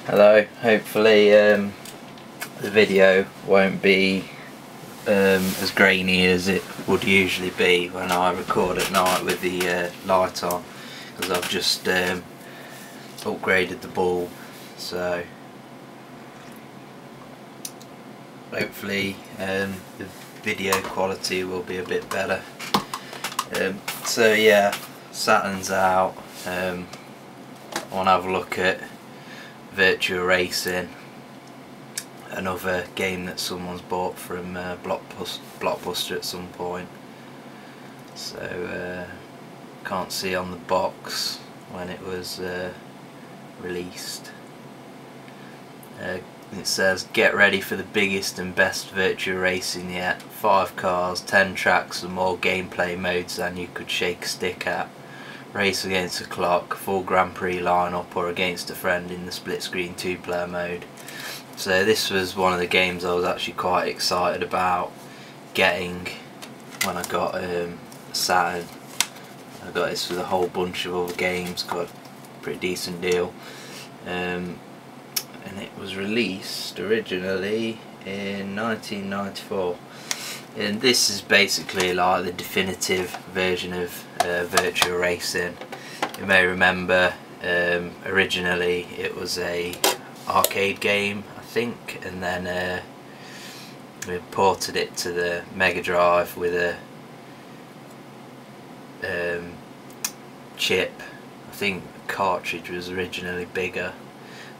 Hello, hopefully the video won't be as grainy as it would usually be when I record at night with the light on, because I've just upgraded the bulb, so hopefully the video quality will be a bit better. So yeah, Saturn's out. I want to have a look at Virtua Racing, another game that someone's bought from Blockbuster at some point. So can't see on the box when it was released. It says, "Get ready for the biggest and best Virtua Racing yet. 5 cars, 10 tracks and more gameplay modes than you could shake a stick at. Race against the clock, full Grand Prix lineup, or against a friend in the split screen 2-player mode." So this was one of the games I was actually quite excited about getting when I got Saturn. I got this with a whole bunch of other games, got a pretty decent deal. And it was released originally in 1994. And this is basically like the definitive version of Virtua Racing. You may remember originally it was a arcade game, I think, and then we ported it to the Mega Drive with a chip. I think the cartridge was originally bigger,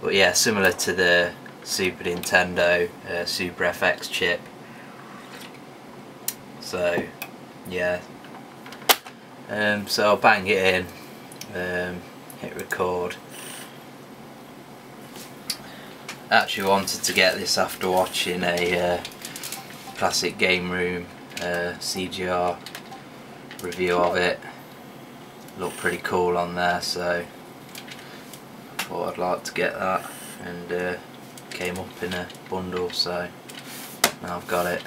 but yeah, similar to the Super Nintendo Super FX chip. So yeah, so I'll bang it in, hit record. I actually wanted to get this after watching a Classic Game Room CGR review of it. Looked pretty cool on there, so I thought I'd like to get that, and came up in a bundle, so now I've got it.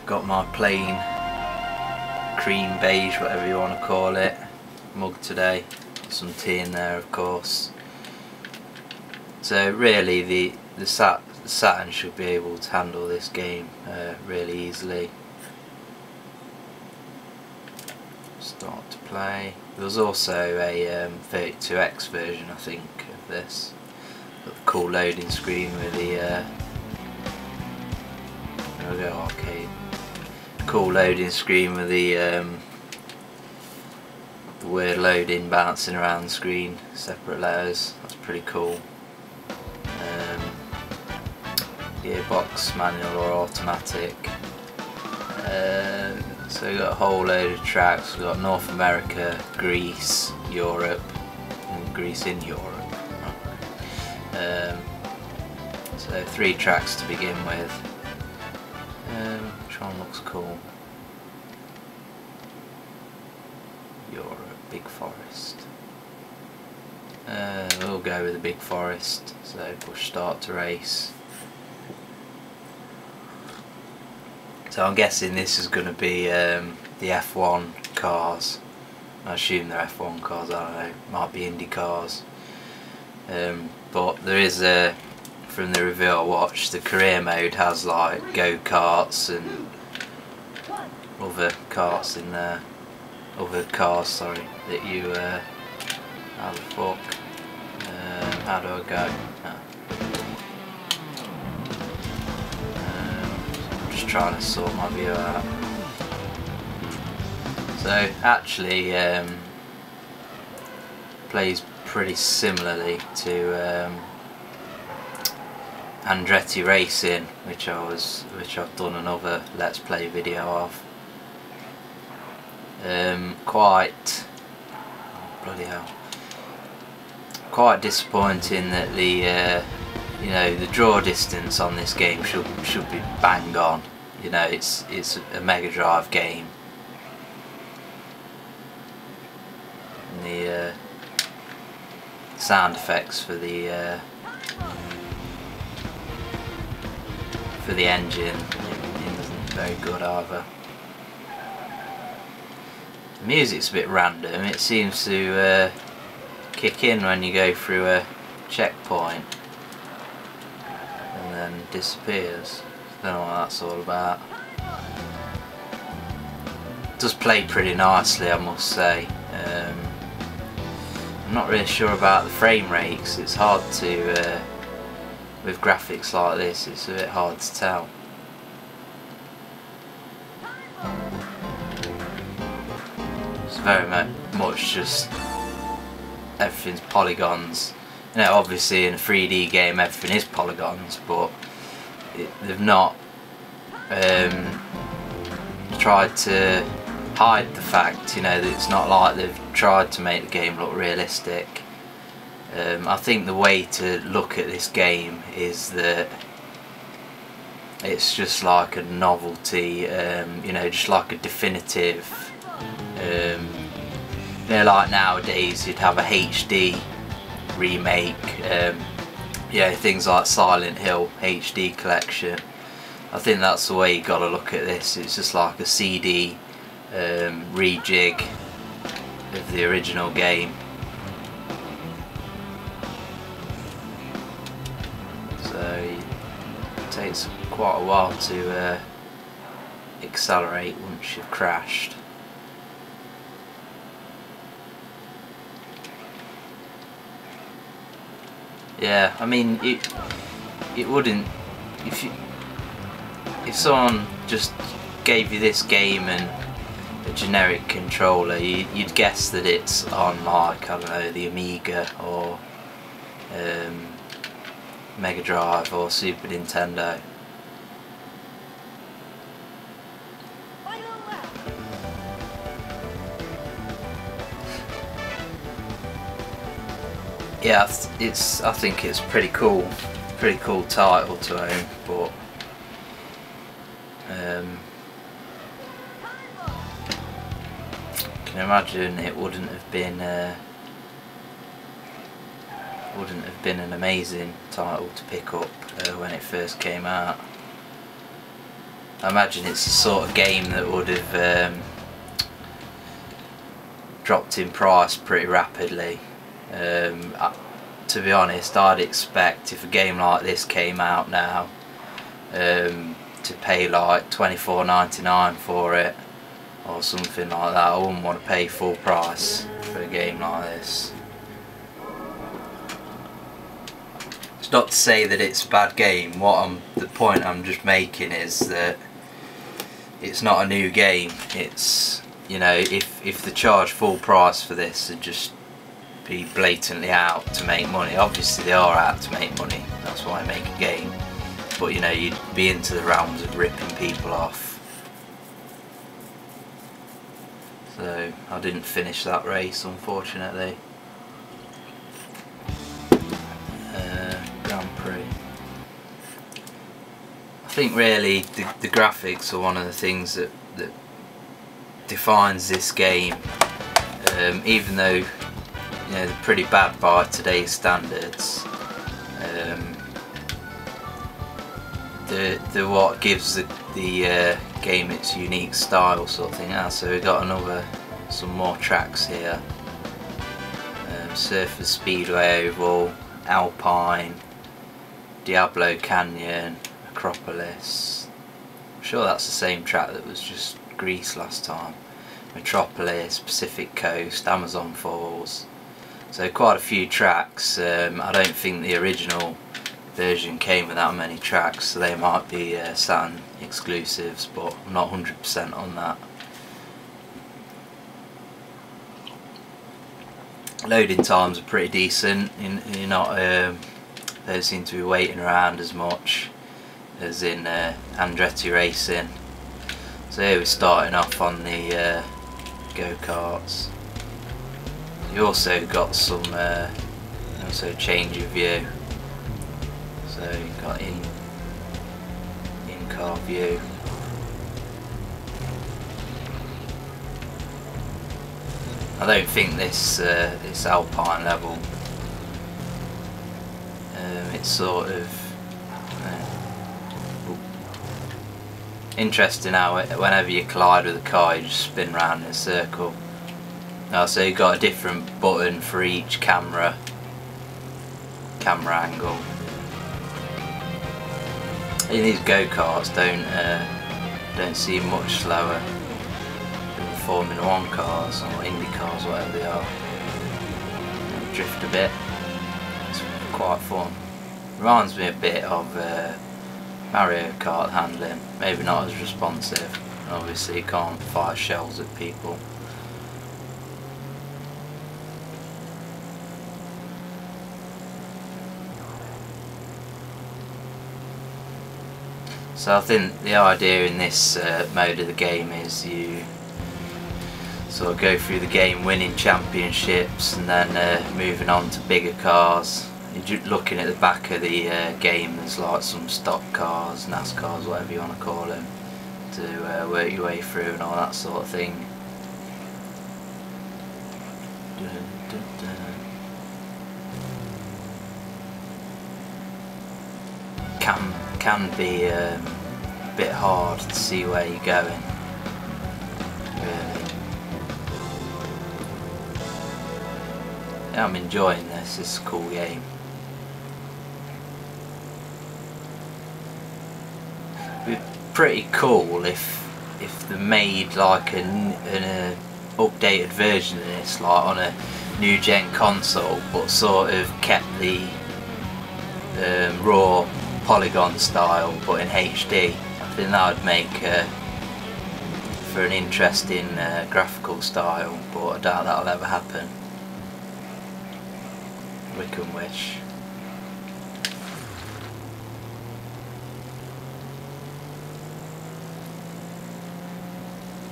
Got my plain cream beige, whatever you want to call it, mug today. Got some tea in there, of course. So really the Saturn should be able to handle this game really easily. Start to play. There was also a 32X version, I think, of this. Got the cool loading screen with the there we go, arcade. Cool loading screen with the word loading bouncing around the screen, separate letters. That's pretty cool. Gearbox, manual or automatic. So we've got a whole load of tracks. We've got North America, Greece, Europe, and Greece in Europe. So 3 tracks to begin with. Which one looks cool? Europe, Big Forest. We'll go with the Big Forest. So push start to race. So I'm guessing this is going to be the F1 cars. I assume they're F1 cars, I don't know, might be Indy cars. But there is a, from the review I watched, the career mode has like go-karts and other karts in there, other cars, sorry, that you, how the fuck, how do I go? I'm just trying to sort my view out. So actually plays pretty similarly to Andretti Racing, which I've done another Let's Play video of. Quite, oh, bloody hell, quite disappointing that the you know, the draw distance on this game should be bang on. You know, it's a Mega Drive game. And the sound effects for the for the engine, it isn't very good either. The music's a bit random. It seems to kick in when you go through a checkpoint and then disappears. Don't know what that's all about. It does play pretty nicely, I must say. I'm not really sure about the frame rate, 'cause it's hard to, with graphics like this, it's a bit hard to tell. It's very much just everything's polygons. You know, obviously in a 3D game everything is polygons, but they've not tried to hide the fact, you know, that it's not like they've tried to make the game look realistic. I think the way to look at this game is that it's just like a novelty, you know, just like a definitive, you know, like nowadays you'd have a HD remake, you know, things like Silent Hill HD collection. I think that's the way you got to look at this. It's just like a CD rejig of the original game. So it takes quite a while to accelerate once you've crashed. Yeah, I mean, it wouldn't, if someone just gave you this game and a generic controller, you'd guess that it's on, like, I don't know, the Amiga or Mega Drive or Super Nintendo. Yeah, I think it's pretty cool title to own, but I can imagine it wouldn't have been an amazing title to pick up when it first came out. I imagine it's the sort of game that would have dropped in price pretty rapidly. To be honest, I'd expect if a game like this came out now to pay like $24.99 for it or something like that. I wouldn't want to pay full price for a game like this. It's not to say that it's a bad game. The point I'm just making is that it's not a new game. It's, you know, if they charge full price for this, it'd just be blatantly out to make money. Obviously they are out to make money, that's why I make a game, but you know, you'd be into the realms of ripping people off. So I didn't finish that race, unfortunately. Grand Prix. I think really the graphics are one of the things that defines this game, even though, you know, they're pretty bad by today's standards. They're what gives the game its unique style, sort of thing. So we've got some more tracks here. Surfers Speedway Oval, Alpine, Diablo Canyon, Acropolis. I'm sure that's the same track that was just Greece last time. Metropolis, Pacific Coast, Amazon Falls. So quite a few tracks. I don't think the original version came with that many tracks, so they might be Saturn exclusives, but I'm not 100% on that. Loading times are pretty decent. You're not, don't seem to be waiting around as much as in Andretti Racing. So here we're starting off on the go-karts. You also got some also change of view. So you've got in-car view. I don't think this Alpine level. It's sort of Interesting how whenever you collide with a car you just spin round in a circle. So you've got a different button for each camera angle. In these go-karts don't seem much slower than the Formula 1 cars or Indy cars, whatever they are. They drift a bit. It's quite fun. Reminds me a bit of Mario Kart handling. Maybe not as responsive. Obviously you can't fire shells at people. So I think the idea in this mode of the game is you sort of go through the game winning championships and then moving on to bigger cars. You're looking at the back of the game, there's like some stock cars, NASCARs, whatever you want to call them, to work your way through and all that sort of thing. Can be a bit hard to see where you're going, really. Yeah, I'm enjoying this. It's a cool game. It'd be pretty cool if they made like an updated version of this, like on a new gen console, but sort of kept the raw polygon style but in HD. I think that would make for an interesting graphical style, but I doubt that'll ever happen. We can wish.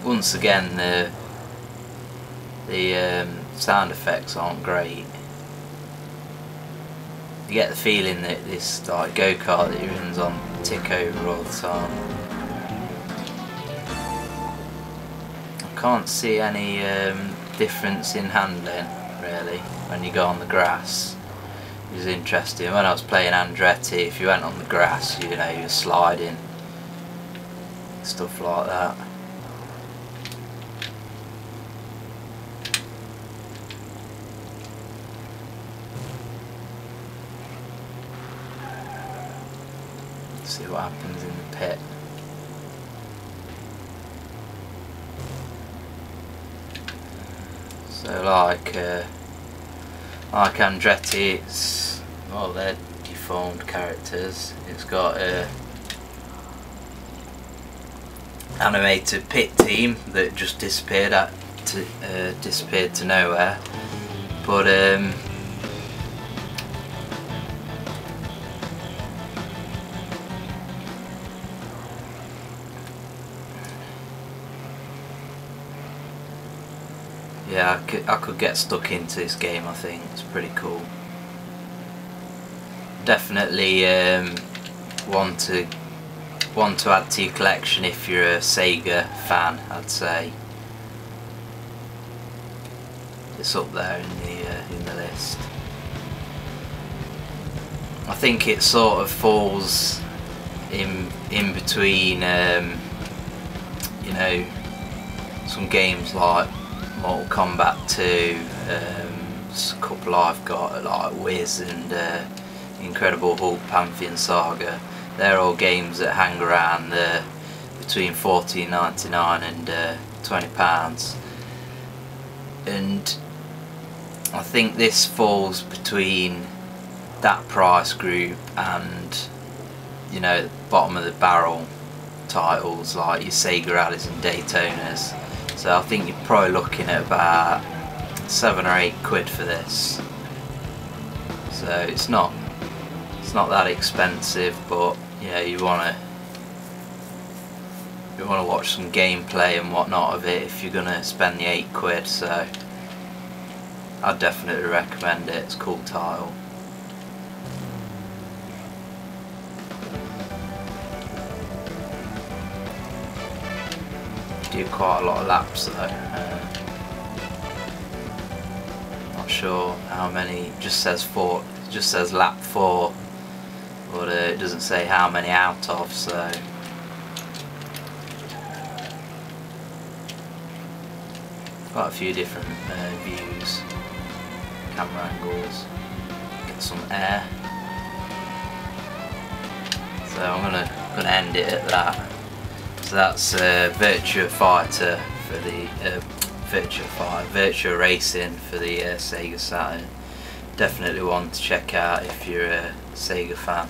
Once again, the sound effects aren't great. You get the feeling that this like go-kart that he runs on tick over all the time. I can't see any difference in handling really when you go on the grass. It was interesting. When I was playing Andretti, if you went on the grass, you know, you were sliding, stuff like that. See what happens in the pit. So like Andretti, it's, well, they're deformed characters. It's got a animated pit team that just disappeared to nowhere, but yeah, I could get stuck into this game. I think it's pretty cool. Definitely one to add to your collection if you're a Sega fan. I'd say it's up there in the list. I think it sort of falls in between, you know, some games like Mortal Kombat 2, a couple I've got like Wiz and Incredible Hulk Pantheon Saga. They're all games that hang around between $14.99 and £20, and I think this falls between that price group and, you know, the bottom of the barrel titles like your Sega Rallies and Daytonas. So I think you're probably looking at about £7 or £8 for this. So it's not that expensive, but you know, you wanna watch some gameplay and whatnot of it if you're gonna spend the £8. So I'd definitely recommend it. It's a cool title. Do quite a lot of laps though. Not sure how many. It just says 4. It just says lap 4, but it doesn't say how many out of. So Quite a few different views, camera angles. Get some air. So I'm gonna end it at that. So that's Virtua Fighter for the Virtua Racing for the Sega Saturn. Definitely one to check out if you're a Sega fan.